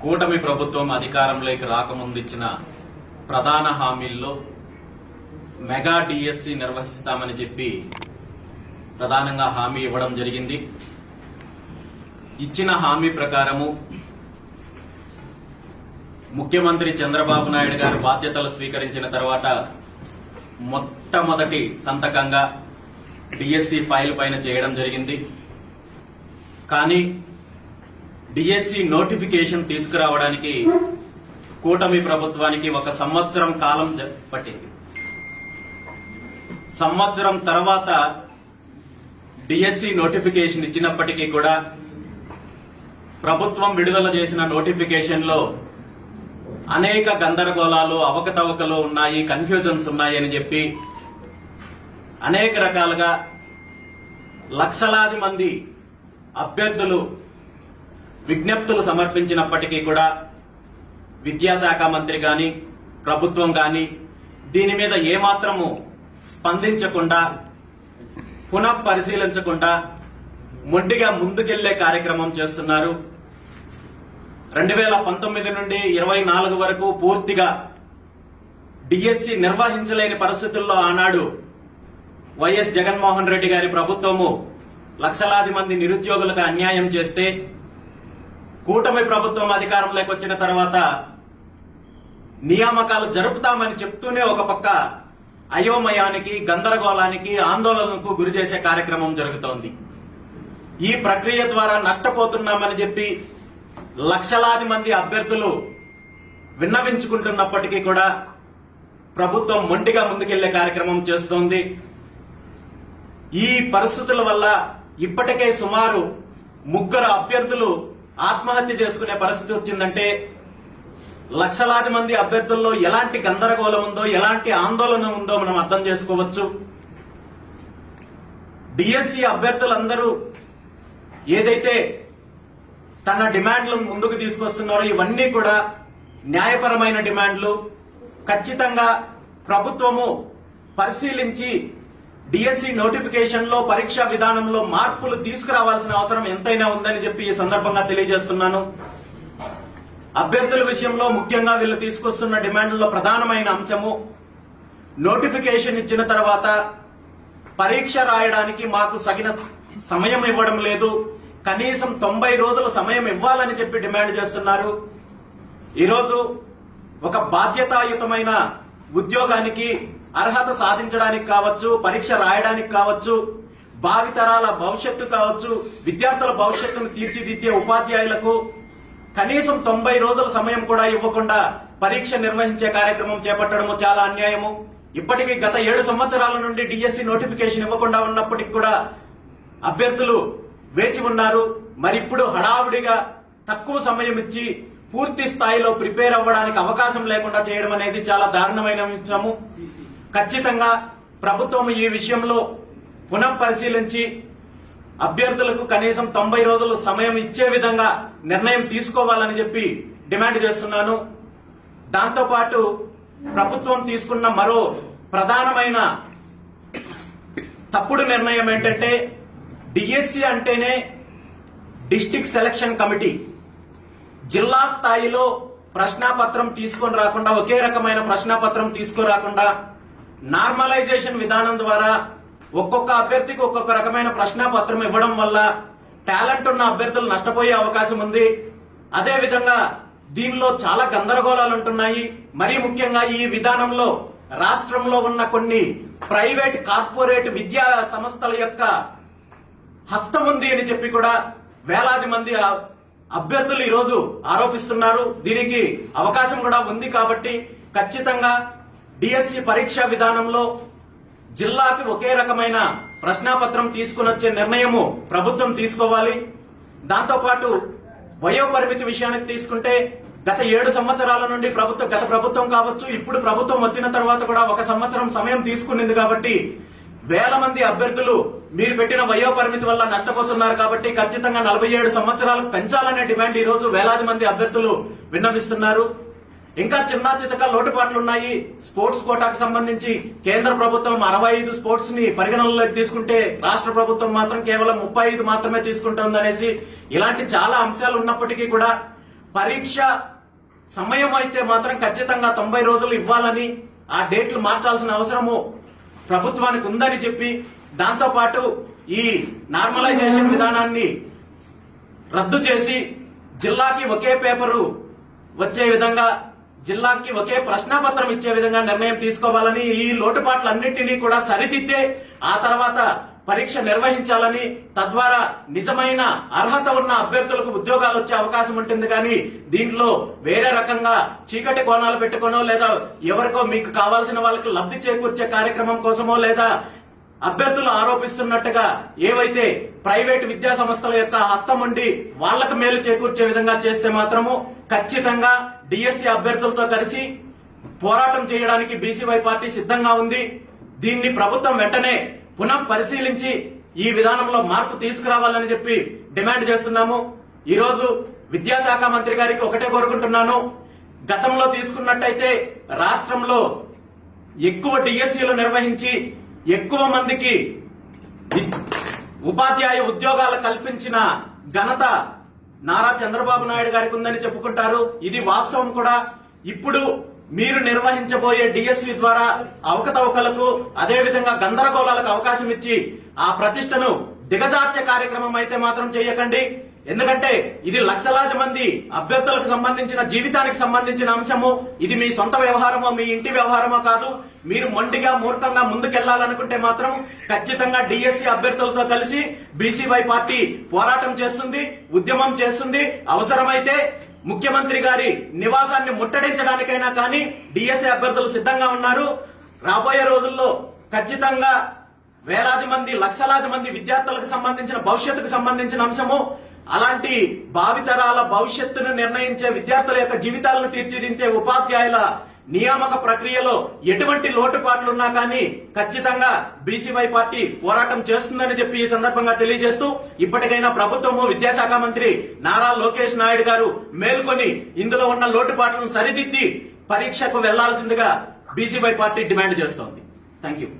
కూటమి ప్రభుత్వం అధికారంలోకి రాకముందు ఇచ్చిన ప్రధాన హామీల్లో మెగా డిఎస్సి నిర్వహిస్తామని చెప్పి ప్రధానంగా హామీ ఇవ్వడం జరిగింది. ఇచ్చిన హామీ ప్రకారము ముఖ్యమంత్రి చంద్రబాబు నాయుడు గారు బాధ్యతలు స్వీకరించిన తర్వాత మొట్టమొదటి సంతకంగా డిఎస్సి ఫైల్ పైన చేయడం జరిగింది. కానీ డిఎస్సి నోటిఫికేషన్ తీసుకురావడానికి కూటమి ప్రభుత్వానికి 1 సంవత్సరం కాలం పట్టింది. సంవత్సరం తర్వాత డిఎస్సి నోటిఫికేషన్ ఇచ్చినప్పటికీ కూడా ప్రభుత్వం విడుదల చేసిన నోటిఫికేషన్ లో అనేక గందరగోళాలు, అవకతవకలు ఉన్నాయి, కన్ఫ్యూజన్స్ ఉన్నాయి అని చెప్పి అనేక రకాలుగా లక్షలాది మంది అభ్యర్థులు విజ్ఞప్తులు సమర్పించినప్పటికీ కూడా విద్యాశాఖ మంత్రి గాని ప్రభుత్వం గాని దీని మీద ఏమాత్రము స్పందించకుండా, పునః పరిశీలించకుండా మొండిగా ముందుకెళ్లే కార్యక్రమం చేస్తున్నారు. 2019 నుండి 24 వరకు పూర్తిగా డిఎస్సి నిర్వహించలేని పరిస్థితుల్లో ఆనాడు వైఎస్ జగన్మోహన్ రెడ్డి గారి ప్రభుత్వము లక్షలాది మంది నిరుద్యోగులకు అన్యాయం చేస్తే, కూటమి ప్రభుత్వం అధికారంలోకి వచ్చిన తర్వాత నియామకాలు జరుపుతామని చెప్తూనే ఒక పక్క అయోమయానికి, గందరగోళానికి, ఆందోళనకు గురి చేసే కార్యక్రమం జరుగుతోంది. ఈ ప్రక్రియ ద్వారా నష్టపోతున్నామని చెప్పి లక్షలాది మంది అభ్యర్థులు విన్నవించుకుంటున్నప్పటికీ కూడా ప్రభుత్వం మొండిగా ముందుకెళ్లే కార్యక్రమం చేస్తోంది. ఈ పరిస్థితుల వల్ల ఇప్పటికే సుమారు 3 అభ్యర్థులు ఆత్మహత్య చేసుకునే పరిస్థితి వచ్చిందంటే లక్షలాది మంది అభ్యర్థుల్లో ఎలాంటి గందరగోళం ఉందో, ఎలాంటి ఆందోళన ఉందో మనం అర్థం చేసుకోవచ్చు. డిఎస్సి అభ్యర్థులందరూ ఏదైతే తన డిమాండ్లను ముందుకు తీసుకొస్తున్నారో ఇవన్నీ కూడా న్యాయపరమైన డిమాండ్లు. ఖచ్చితంగా ప్రభుత్వము పరిశీలించి డిఎస్సి నోటిఫికేషన్ లో, పరీక్షా విధానంలో మార్పులు తీసుకురావాల్సిన అవసరం ఎంతైనా ఉందని చెప్పి ఈ సందర్భంగా తెలియజేస్తున్నాను. అభ్యర్థుల విషయంలో ముఖ్యంగా వీళ్ళు తీసుకొస్తున్న డిమాండ్లలో ప్రధానమైన అంశము, నోటిఫికేషన్ ఇచ్చిన తర్వాత పరీక్ష రాయడానికి మాకు సగిన సమయం ఇవ్వడం లేదు, కనీసం 90 రోజుల సమయం ఇవ్వాలని చెప్పి డిమాండ్ చేస్తున్నారు. ఈరోజు ఒక బాధ్యతాయుతమైన ఉద్యోగానికి అర్హత సాధించడానికి కావచ్చు, పరీక్ష రాయడానికి కావచ్చు, భావితరాల భవిష్యత్తు కావచ్చు, విద్యార్థుల భవిష్యత్తును తీర్చిదిద్దే ఉపాధ్యాయులకు కనీసం 90 రోజుల సమయం కూడా ఇవ్వకుండా పరీక్ష నిర్వహించే కార్యక్రమం చేపట్టడం చాలా అన్యాయము. ఇప్పటికీ గత 7 సంవత్సరాల నుండి డిఎస్సి నోటిఫికేషన్ ఇవ్వకుండా ఉన్నప్పటికీ కూడా అభ్యర్థులు వేచి ఉన్నారు. మరి ఇప్పుడు హడావుడిగా తక్కువ సమయం ఇచ్చి పూర్తి స్థాయిలో ప్రిపేర్ అవ్వడానికి అవకాశం లేకుండా చేయడం అనేది చాలా దారుణమైన విషయము. ఖచ్చితంగా ప్రభుత్వం ఈ విషయంలో పునః పరిశీలించి అభ్యర్థులకు కనీసం 90 రోజులు సమయం ఇచ్చే విధంగా నిర్ణయం తీసుకోవాలని చెప్పి డిమాండ్ చేస్తున్నాను. దాంతోపాటు ప్రభుత్వం తీసుకున్న మరో ప్రధానమైన తప్పుడు నిర్ణయం ఏంటంటే, డిఎస్సి అంటేనే డిస్ట్రిక్ట్ సెలక్షన్ కమిటీ. జిల్లా స్థాయిలో ప్రశ్నాపత్రం తీసుకొని రాకుండా, ఒకే రకమైన ప్రశ్నాపత్రం తీసుకురాకుండా నార్మలైజేషన్ విధానం ద్వారా ఒక్కొక్క అభ్యర్థికి ఒక్కొక్క రకమైన ప్రశ్నాపత్రం ఇవ్వడం వల్ల టాలెంట్ ఉన్న అభ్యర్థులు నష్టపోయే అవకాశం ఉంది. అదే విధంగా దీనిలో చాలా గందరగోళాలు ఉంటున్నాయి. మరీ ముఖ్యంగా ఈ విధానంలో రాష్ట్రంలో ఉన్న కొన్ని ప్రైవేట్, కార్పొరేట్ విద్యా సంస్థల యొక్క హస్తం ఉంది అని చెప్పి కూడా వేలాది మంది అభ్యర్థులు ఈరోజు ఆరోపిస్తున్నారు. దీనికి అవకాశం కూడా ఉంది. కాబట్టి ఖచ్చితంగా డిఎస్సి పరీక్షా విధానంలో జిల్లాకి ఒకే రకమైన ప్రశ్నాపత్రం తీసుకుని వచ్చే నిర్ణయము ప్రభుత్వం తీసుకోవాలి. దాంతోపాటు వయోపరిమితి విషయానికి తీసుకుంటే గత 7 సంవత్సరాల నుండి గత ప్రభుత్వం కావచ్చు, ఇప్పుడు ప్రభుత్వం వచ్చిన తర్వాత కూడా 1 సంవత్సరం సమయం తీసుకునింది. కాబట్టి వేల మంది అభ్యర్థులు మీరు పెట్టిన వయోపరిమితి వల్ల నష్టపోతున్నారు. కాబట్టి ఖచ్చితంగా 47 సంవత్సరాలకు పెంచాలనే డిమాండ్ ఈ రోజు వేలాది మంది అభ్యర్థులు విన్నవిస్తున్నారు. ఇంకా చిన్న చితక లోటుపాట్లు ఉన్నాయి. స్పోర్ట్స్ కోటాకు సంబంధించి కేంద్ర ప్రభుత్వం 65 స్పోర్ట్స్ ని పరిగణనలోకి తీసుకుంటే రాష్ట్ర ప్రభుత్వం మాత్రం కేవలం 35 మాత్రమే తీసుకుంటోందనేసి ఇలాంటి చాలా అంశాలు ఉన్నప్పటికీ కూడా పరీక్ష సమయం అయితే మాత్రం ఖచ్చితంగా 90 రోజులు ఇవ్వాలని, ఆ డేట్లు మార్చాల్సిన అవసరము ప్రభుత్వానికి ఉందని చెప్పి, దాంతో పాటు ఈ నార్మలైజేషన్ విధానాన్ని రద్దు చేసి జిల్లాకి ఒకే పేపరు వచ్చే విధంగా, జిల్లాకి ఒకే ప్రశ్నాపత్రం ఇచ్చే విధంగా నిర్ణయం తీసుకోవాలని, ఈ లోటుపాట్లన్నింటినీ కూడా సరిదిద్దే ఆ తర్వాత పరీక్ష నిర్వహించాలని, తద్వారా నిజమైన అర్హత ఉన్న అభ్యర్థులకు ఉద్యోగాలు వచ్చే అవకాశం ఉంటుంది. కానీ దీంట్లో వేరే రకంగా చీకటి కోణాలు పెట్టుకోనో, లేదా ఎవరికో మీకు కావాల్సిన వాళ్ళకి లబ్ధి చేకూర్చే కార్యక్రమం కోసమో, లేదా అభ్యర్థులు ఆరోపిస్తున్నట్టుగా ఏవైతే ప్రైవేటు విద్యా సంస్థల యొక్క హస్తం ఉండి వాళ్లకు మేలు చేకూర్చే విధంగా చేస్తే మాత్రము ఖచ్చితంగా డిఎస్సి అభ్యర్థులతో కలిసి పోరాటం చేయడానికి బీసీవై పార్టీ సిద్ధంగా ఉంది. దీన్ని ప్రభుత్వం వెంటనే పునః పరిశీలించి ఈ విధానంలో మార్పు తీసుకురావాలని చెప్పి డిమాండ్ చేస్తున్నాము. ఈ రోజు విద్యాశాఖ మంత్రి గారికి ఒకటే కోరుకుంటున్నాను, గతంలో తీసుకున్నట్టయితే రాష్ట్రంలో ఎక్కువ డిఎస్సీలు నిర్వహించి ఎక్కువ మందికి ఉపాధ్యాయ ఉద్యోగాలు కల్పించిన ఘనత నారా చంద్రబాబు నాయుడు గారికి ఉందని చెప్పుకుంటారు. ఇది వాస్తవం కూడా. ఇప్పుడు మీరు నిర్వహించబోయే డిఎస్సి ద్వారా అవకతవకలకు, అదేవిధంగా గందరగోళాలకు అవకాశం ఇచ్చి ఆ ప్రతిష్టను దిగజార్చే కార్యక్రమం అయితే మాత్రం చేయకండి. ఎందుకంటే ఇది లక్షలాది మంది అభ్యర్థులకు సంబంధించిన జీవితానికి సంబంధించిన అంశము. ఇది మీ సొంత వ్యవహారమో, మీ ఇంటి వ్యవహారమో కాదు. మీరు మొండిగా మూర్ఖంగా ముందుకెళ్లాలనుకుంటే మాత్రం ఖచ్చితంగా డిఎస్సి అభ్యర్థులతో కలిసి బీసీవై పార్టీ పోరాటం చేస్తుంది, ఉద్యమం చేస్తుంది. అవసరమైతే ముఖ్యమంత్రి గారి నివాసాన్ని ముట్టడించడానికైనా కానీ డిఎస్సి అభ్యర్థులు సిద్ధంగా ఉన్నారు. రాబోయే రోజుల్లో ఖచ్చితంగా వేలాది మంది, లక్షలాది మంది విద్యార్థులకు సంబంధించిన భవిష్యత్తుకు సంబంధించిన అంశము. అలాంటి భావితరాల భవిష్యత్తును నిర్ణయించే విద్యార్థుల యొక్క జీవితాలను తీర్చిదిద్దే ఉపాధ్యాయుల నియామక ప్రక్రియలో ఎటువంటి లోటుపాట్లున్నా కానీ ఖచ్చితంగా బీసీవై పార్టీ పోరాటం చేస్తుందని చెప్పి ఈ సందర్భంగా తెలియజేస్తూ, ఇప్పటికైనా ప్రభుత్వము, విద్యాశాఖ మంత్రి నారా లోకేష్ నాయుడు గారు మేల్కొని ఇందులో ఉన్న లోటుపాట్లను సరిదిద్ది పరీక్షకు వెళ్లాల్సిందిగా బీసీవై పార్టీ డిమాండ్ చేస్తోంది. Thank you.